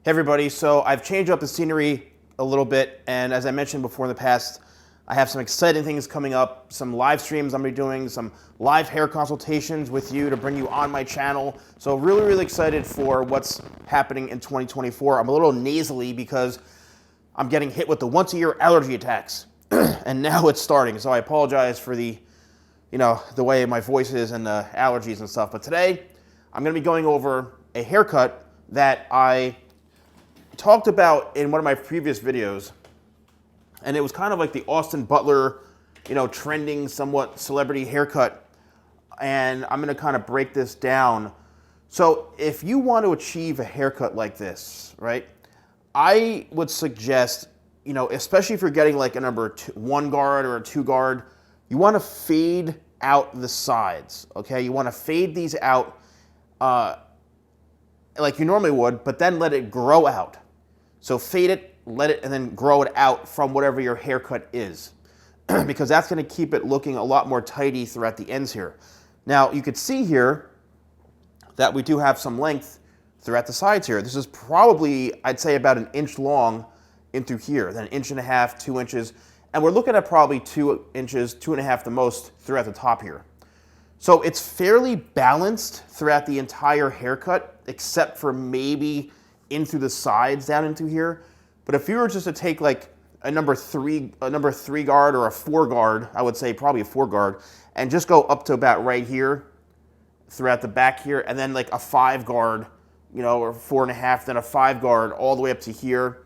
Hey everybody, so I've changed up the scenery a little bit, and as I mentioned before in the past, I have some exciting things coming up, some live streams I'm going to be doing, some live hair consultations with you to bring you on my channel. So really excited for what's happening in 2024. I'm a little nasally because I'm getting hit with the once-a-year allergy attacks, and now it's starting. So I apologize for the way my voice is and the allergies and stuff. But today, I'm going to be going over a haircut that I talked about in one of my previous videos, and it was kind of like the Austin Butler, trending somewhat celebrity haircut, and I'm going to kind of break this down. So if you want to achieve a haircut like this, right, I would suggest, especially if you're getting like a number 1 guard or a 2 guard, you want to fade out the sides, okay? You want to fade these out like you normally would, but then let it grow out. So fade it, let it, and then grow it out from whatever your haircut is, because that's going to keep it looking a lot more tidy throughout the ends here. Now, you could see here that we do have some length throughout the sides here. This is probably, I'd say, about 1 inch long in through here, then 1.5 inches, 2 inches, and we're looking at probably 2 inches, 2.5 the most throughout the top here. So it's fairly balanced throughout the entire haircut, except for maybe in through the sides down into here. But if you were just to take like a number 3 guard or a 4 guard, I would say probably a 4 guard, and just go up to about right here throughout the back here, and then like a 5 guard, or 4.5, then a 5 guard all the way up to here.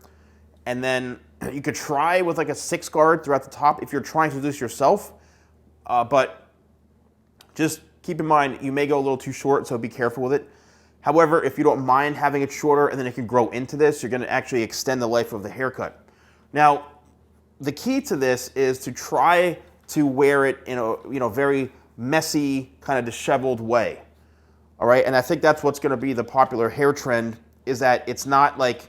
And then you could try with like a 6 guard throughout the top if you're trying to do this yourself. But just keep in mind, you may go a little too short, so be careful with it. However, if you don't mind having it shorter and then it can grow into this, you're going to actually extend the life of the haircut. Now, the key to this is to try to wear it in a very messy, kind of disheveled way. All right, and I think that's what's going to be the popular hair trend, is that it's not like,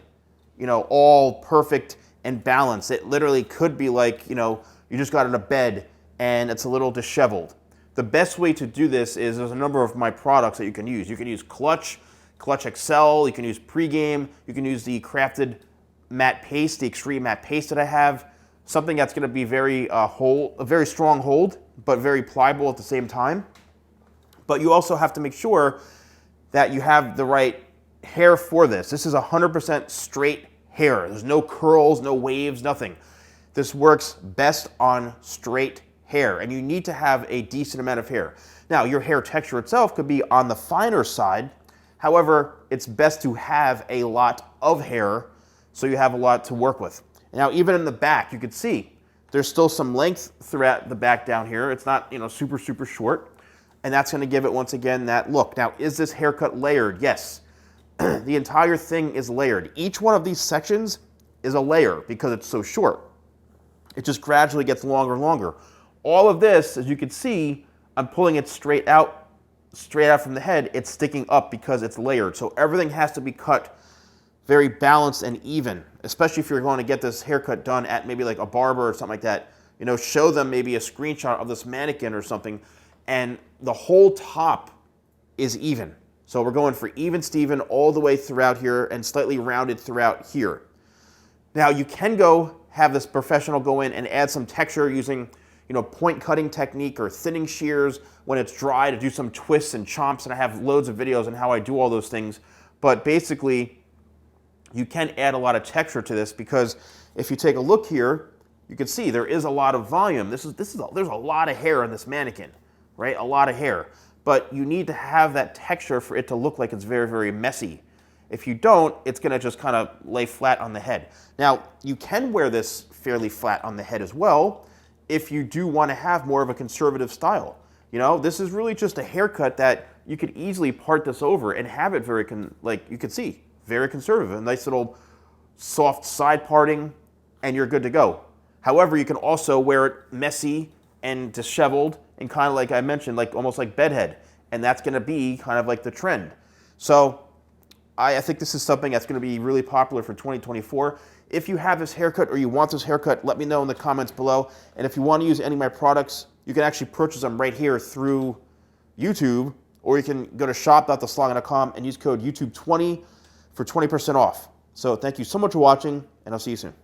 all perfect and balanced. It literally could be like, you just got in a bed and it's a little disheveled. The best way to do this is there's a number of my products that you can use. You can use Clutch XL, you can use Pregame, you can use the crafted matte paste, the extreme matte paste that I have. Something that's going to be a very strong hold, but very pliable at the same time. But you also have to make sure that you have the right hair for this. This is 100% straight hair. There's no curls, no waves, nothing. This works best on straight hair, and you need to have a decent amount of hair. Now, your hair texture itself could be on the finer side. However, it's best to have a lot of hair so you have a lot to work with. Now, even in the back, you can see there's still some length throughout the back down here. It's not, super short, and that's going to give it, once again, that look. Now, is this haircut layered? Yes. The entire thing is layered. Each one of these sections is a layer because it's so short. It just gradually gets longer and longer. All of this, as you can see, I'm pulling it straight out from the head. It's sticking up because it's layered. So everything has to be cut very balanced and even, especially if you're going to get this haircut done at maybe like a barber or something like that. Show them maybe a screenshot of this mannequin or something, and the whole top is even. So we're going for even Steven all the way throughout here and slightly rounded throughout here. Now you can go have this professional go in and add some texture using point cutting technique or thinning shears when it's dry to do some twists and chomps, and I have loads of videos on how I do all those things. But basically, you can add a lot of texture to this, because if you take a look here, you can see there is a lot of volume. There's a lot of hair in this mannequin, right? A lot of hair. But you need to have that texture for it to look like it's very messy. If you don't, it's going to just kind of lay flat on the head. Now, you can wear this fairly flat on the head as well if you do want to have more of a conservative style. This is really just a haircut that you could easily part this over and have it very, you can see, very conservative. A nice little soft side parting, and you're good to go. However, you can also wear it messy and disheveled and kind of like I mentioned, like almost like bedhead. And that's going to be kind of like the trend. So I think this is something that's going to be really popular for 2024. If you have this haircut or you want this haircut, let me know in the comments below. And if you want to use any of my products, you can actually purchase them right here through YouTube, or you can go to shop.thesalonguy.com and use code YouTube20 for 20% off. So thank you so much for watching, and I'll see you soon.